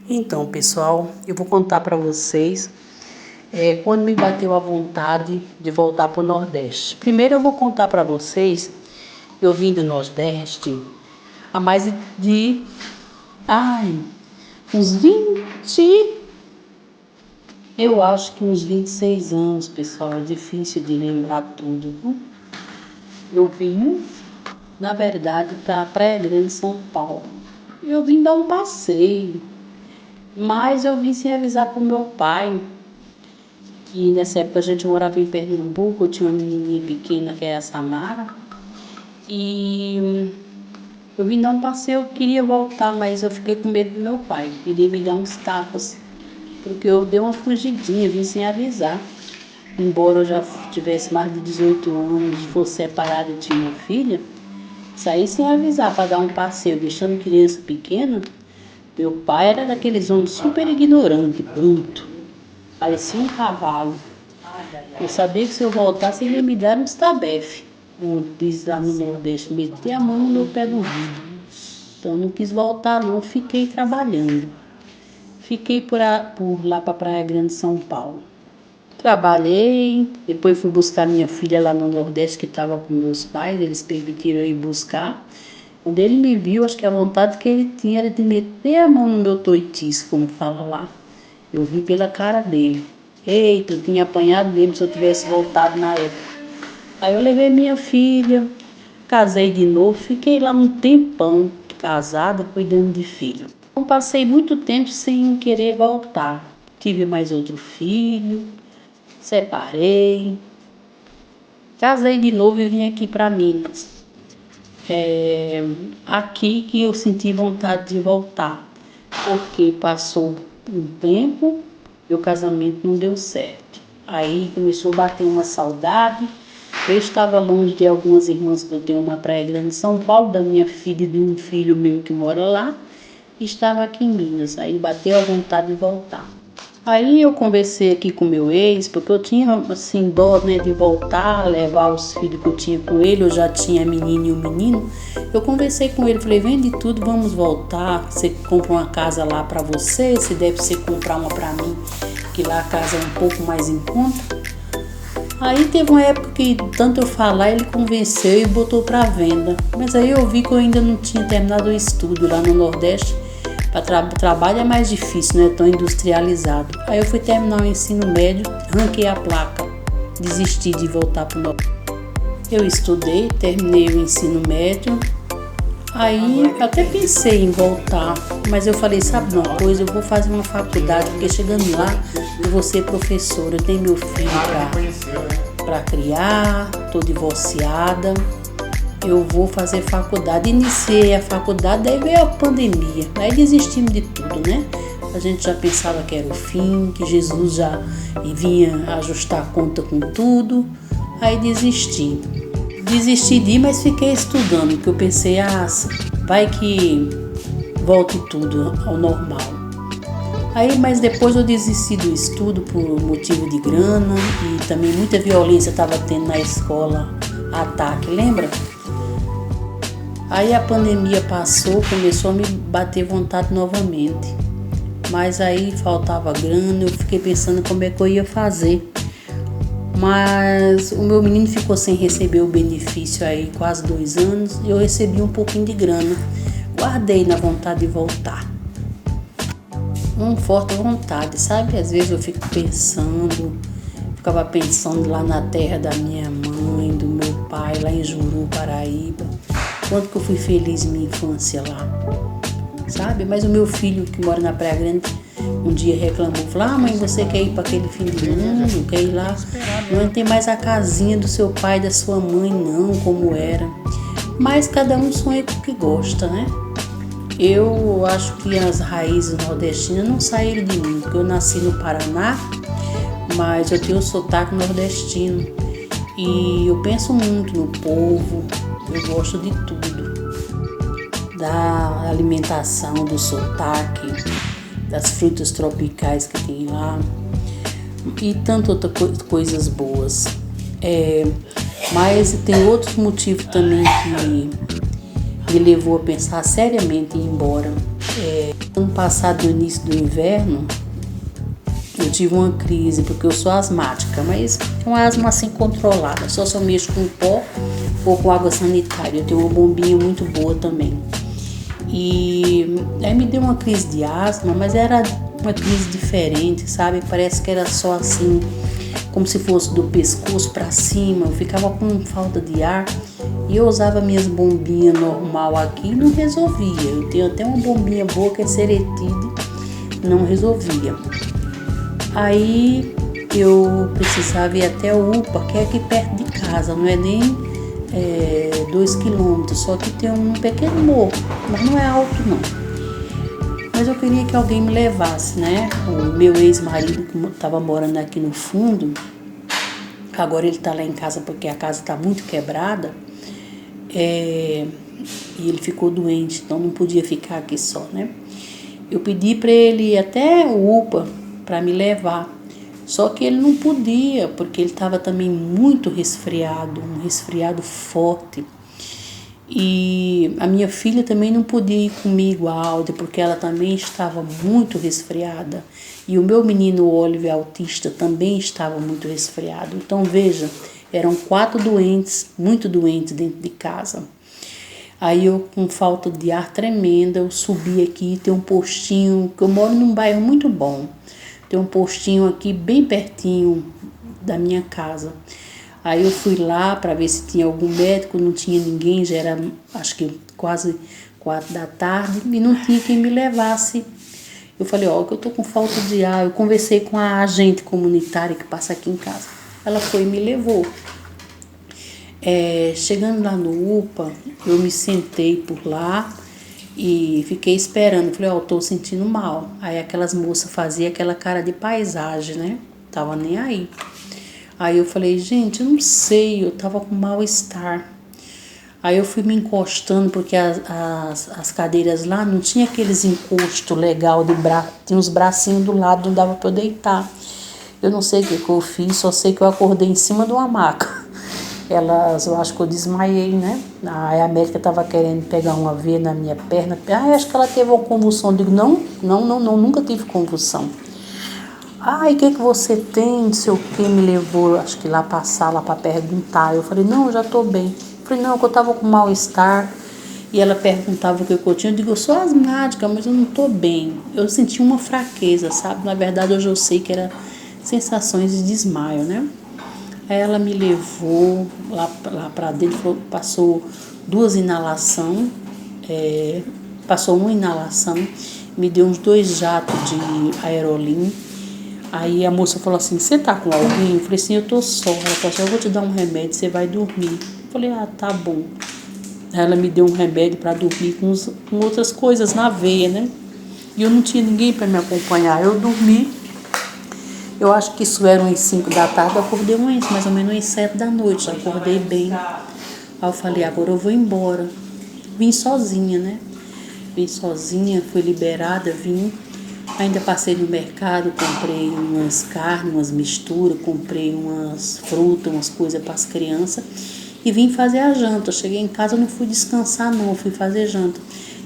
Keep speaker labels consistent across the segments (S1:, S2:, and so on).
S1: Então, pessoal, eu vou contar para vocês quando me bateu a vontade de voltar para o Nordeste. Primeiro eu vou contar para vocês, eu vim do Nordeste há mais de uns 20, eu acho que uns 26 anos, pessoal. É difícil de lembrar tudo, viu? Eu vim, na verdade, para Praia Grande, São Paulo. Eu vim dar um passeio, mas eu vim sem avisar para o meu pai. E nessa época a gente morava em Pernambuco, eu tinha uma menininha pequena que é a Samara. E eu vim dar um passeio, eu queria voltar, mas eu fiquei com medo do meu pai. Queria me dar uns tapas, porque eu dei uma fugidinha, vim sem avisar. Embora eu já tivesse mais de 18 anos, fosse separada e tinha uma filha, saí sem avisar para dar um passeio, deixando criança pequena. Meu pai era daqueles homens super ignorante, bruto, parecia um cavalo. Eu sabia que se eu voltasse ele ia me dar uns tabefe, como diz lá no Nordeste, meter a mão no meu pé do vidro. Então eu não quis voltar não, fiquei trabalhando. Fiquei por lá para Praia Grande, São Paulo. Trabalhei, depois fui buscar minha filha lá no Nordeste, que estava com meus pais, eles permitiram eu ir buscar. Quando ele me viu, acho que a vontade que ele tinha era de meter a mão no meu toitiço, como fala lá. Eu vi pela cara dele. Eita, eu tinha apanhado mesmo se eu tivesse voltado na época. Aí eu levei minha filha, casei de novo, fiquei lá um tempão casada, cuidando de filho. Então passei muito tempo sem querer voltar. Tive mais outro filho, separei, casei de novo e vim aqui para Minas. Aqui que eu senti vontade de voltar, porque passou um tempo e o casamento não deu certo. Aí começou a bater uma saudade. Eu estava longe de algumas irmãs que eu tenho na Praia Grande, São Paulo, da minha filha e de um filho meu que mora lá, e estava aqui em Minas. Aí bateu a vontade de voltar. Aí eu conversei aqui com meu ex, porque eu tinha assim dó, né, de voltar, levar os filhos que eu tinha com ele. Eu já tinha a menina e o menino. Eu conversei com ele, falei, vende tudo, vamos voltar. Você compra uma casa lá para você, se deve você comprar uma para mim, que lá a casa é um pouco mais em conta. Aí teve uma época que tanto eu falar, ele convenceu e botou para venda. Mas aí eu vi que eu ainda não tinha terminado o estudo lá no Nordeste. Para trabalho é mais difícil, não é tão industrializado. Aí eu fui terminar o ensino médio, ranquei a placa, desisti de voltar para o Nordeste. Eu estudei, terminei o ensino médio. Aí eu até pensei em voltar, mas eu falei, sabe uma coisa, eu vou fazer uma faculdade, porque chegando lá eu vou ser professora, eu tenho meu filho para criar, estou divorciada, eu vou fazer faculdade. Iniciei a faculdade, daí veio a pandemia, aí desistimos de tudo, né? A gente já pensava que era o fim, que Jesus já vinha ajustar a conta com tudo, aí desisti. Desisti de ir, mas fiquei estudando, porque eu pensei, vai que volte tudo ao normal. Aí, mas depois eu desisti do estudo por motivo de grana e também muita violência estava tendo na escola, ataque, lembra? Aí a pandemia passou, começou a me bater vontade novamente. Mas aí faltava grana, eu fiquei pensando como é que eu ia fazer. Mas o meu menino ficou sem receber o benefício aí quase 2 anos e eu recebi um pouquinho de grana. Guardei na vontade de voltar. Uma forte vontade, sabe? Às vezes eu ficava pensando lá na terra da minha mãe, do meu pai, lá em Juru, Paraíba. Quanto que eu fui feliz minha infância lá, sabe? Mas o meu filho que mora na Praia Grande um dia reclamou, falou, mãe, você quer ir para aquele fim de ano, não quer ir lá? Não tem mais a casinha do seu pai e da sua mãe, não, como era. Mas cada um sonha com o que gosta, né? Eu acho que as raízes nordestinas não saíram de mim, porque eu nasci no Paraná, mas eu tenho o sotaque nordestino. E eu penso muito no povo, eu gosto de tudo. Da alimentação, do sotaque, das frutas tropicais que tem lá e tantas outras coisas boas. Mas tem outro motivo também que me levou a pensar seriamente em ir embora. Ano passado, no início do inverno, eu tive uma crise, porque eu sou asmática, mas é uma asma assim controlada, só mexo com pó ou com água sanitária. Eu tenho uma bombinha muito boa também. E aí me deu uma crise de asma, mas era uma crise diferente, sabe? Parece que era só assim, como se fosse do pescoço para cima. Eu ficava com falta de ar e eu usava minhas bombinhas normal aqui e não resolvia. Eu tenho até uma bombinha boa que é Seretide, não resolvia. Aí eu precisava ir até o UPA, que é aqui perto de casa, não é nem 2 quilômetros, só que tem um pequeno morro, mas não é alto não. Mas eu queria que alguém me levasse, né? O meu ex-marido, que estava morando aqui no fundo, agora ele está lá em casa porque a casa está muito quebrada, e ele ficou doente, então não podia ficar aqui só, né? Eu pedi para ele ir até o UPA para me levar, só que ele não podia, porque ele estava também muito resfriado, um resfriado forte. E a minha filha também não podia ir comigo, a Áudia, porque ela também estava muito resfriada. E o meu menino Oliver, autista, também estava muito resfriado. Então, veja, eram 4 doentes, muito doentes dentro de casa. Aí eu, com falta de ar tremenda, eu subi aqui, tem um postinho, que eu moro num bairro muito bom. Tem um postinho aqui bem pertinho da minha casa. Aí eu fui lá para ver se tinha algum médico, não tinha ninguém, já era acho que quase 4 da tarde e não tinha quem me levasse. Eu falei, ó, que eu tô com falta de ar. Eu conversei com a agente comunitária que passa aqui em casa. Ela foi e me levou. Chegando lá no UPA, eu me sentei por lá e fiquei esperando. Falei, ó, tô sentindo mal. Aí aquelas moças faziam aquela cara de paisagem, né? Tava nem aí. Aí eu falei, gente, eu não sei, eu tava com mal-estar. Aí eu fui me encostando, porque as cadeiras lá não tinha aqueles encostos legal de braço, tinha uns bracinhos do lado, não dava pra eu deitar. Eu não sei o que eu fiz, só sei que eu acordei em cima de uma maca. Eu acho que eu desmaiei, né? Aí a médica tava querendo pegar uma veia na minha perna. Acho que ela teve uma convulsão. Eu digo, não, nunca tive convulsão. E o que você tem, não sei o que, me levou, acho que lá pra sala pra perguntar. Eu falei, não, eu já tô bem. Eu falei, não, que eu tava com mal-estar. E ela perguntava o que eu tinha. Eu digo, eu sou asmática, mas eu não tô bem. Eu senti uma fraqueza, sabe? Na verdade, hoje eu sei que era sensações de desmaio, né? Aí ela me levou lá pra dentro, passou 2 inalações, passou uma inalação, me deu uns 2 jatos de aerolim. Aí a moça falou assim, você tá com alguém? Eu falei assim, eu tô só. Ela falou assim, eu vou te dar um remédio, você vai dormir. Eu falei, tá bom. Ela me deu um remédio para dormir com outras coisas na veia, né? E eu não tinha ninguém para me acompanhar. Eu dormi, eu acho que isso era umas 5 da tarde, eu acordei mais ou menos umas 7 da noite, já acordei bem. Aí eu falei, agora eu vou embora. Vim sozinha, né? Vim sozinha, fui liberada, vim. Ainda passei no mercado, comprei umas carnes, umas misturas, comprei umas frutas, umas coisas para as crianças e vim fazer a janta. Cheguei em casa, não fui descansar não, fui fazer janta.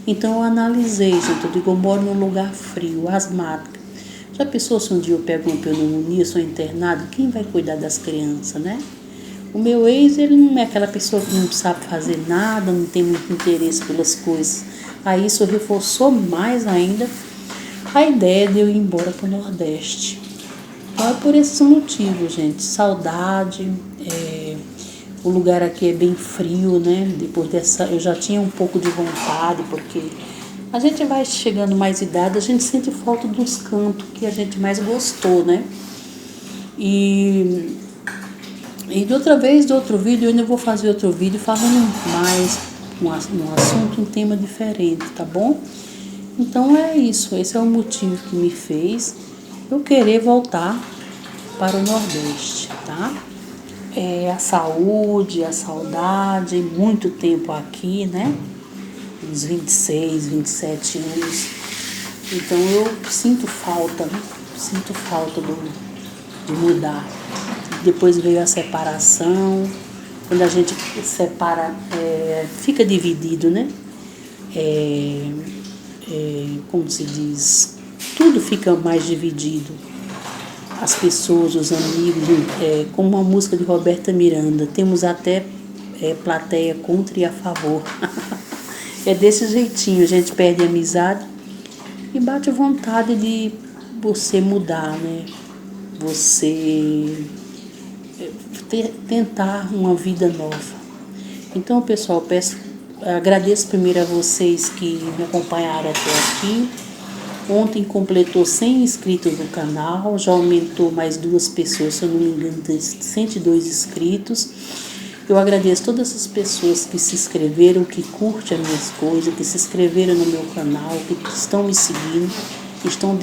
S1: Então eu analisei, gente, eu digo, eu moro num lugar frio, asmática. Já pensou se um dia eu pego uma pneumonia, sou internado, quem vai cuidar das crianças, né? O meu ex, ele não é aquela pessoa que não sabe fazer nada, não tem muito interesse pelas coisas. Aí isso reforçou mais ainda a ideia de eu ir embora para o Nordeste. Então é por esses motivos, gente. Saudade, o lugar aqui é bem frio, né? Depois dessa, eu já tinha um pouco de vontade, porque a gente vai chegando mais idade, a gente sente falta dos cantos que a gente mais gostou, né? E de outra vez, do outro vídeo, eu ainda vou fazer outro vídeo falando mais um assunto, um tema diferente, tá bom? Então é isso, esse é o motivo que me fez eu querer voltar para o Nordeste, tá? A saúde, a saudade, muito tempo aqui, né? Uns 26, 27 anos. Então eu sinto falta, né? Sinto falta de mudar. Depois veio a separação. Quando a gente separa, fica dividido, né? como se diz, tudo fica mais dividido. As pessoas, os amigos, como a música de Roberta Miranda, temos até plateia contra e a favor. É desse jeitinho, a gente perde a amizade e bate a vontade de você mudar, né? Você tentar uma vida nova. Então, pessoal, agradeço primeiro a vocês que me acompanharam até aqui. Ontem completou 100 inscritos no canal, já aumentou mais 2 pessoas, se eu não me engano, tem 102 inscritos. Eu agradeço todas as pessoas que se inscreveram, que curtem as minhas coisas, que se inscreveram no meu canal, que estão me seguindo, que estão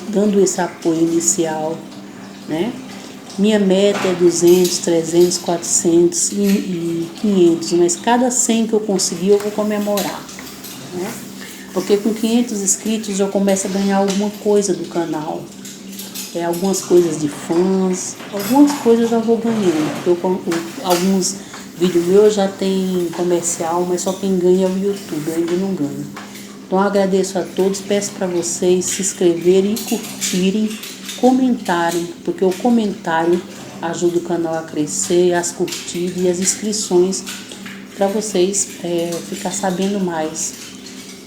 S1: dando esse apoio inicial, né? Minha meta é 200, 300, 400 e 500, mas cada 100 que eu conseguir eu vou comemorar, né? Porque com 500 inscritos eu começo a ganhar alguma coisa do canal. Algumas coisas de fãs, algumas coisas eu já vou ganhando. Alguns vídeos meus já tem comercial, mas só quem ganha é o YouTube, eu ainda não ganho. Então eu agradeço a todos, peço para vocês se inscreverem e curtirem, comentarem, porque o comentário ajuda o canal a crescer, as curtidas e as inscrições para vocês ficar sabendo mais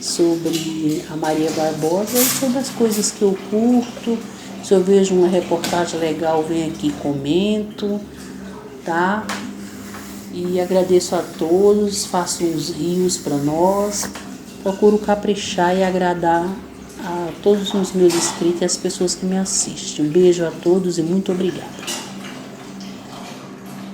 S1: sobre a Maria Barbosa e sobre as coisas que eu curto. Se eu vejo uma reportagem legal, venho aqui e comento, tá? E agradeço a todos, faço uns rios para nós, procuro caprichar e agradar a todos os meus inscritos e as pessoas que me assistem. Um beijo a todos e muito obrigada.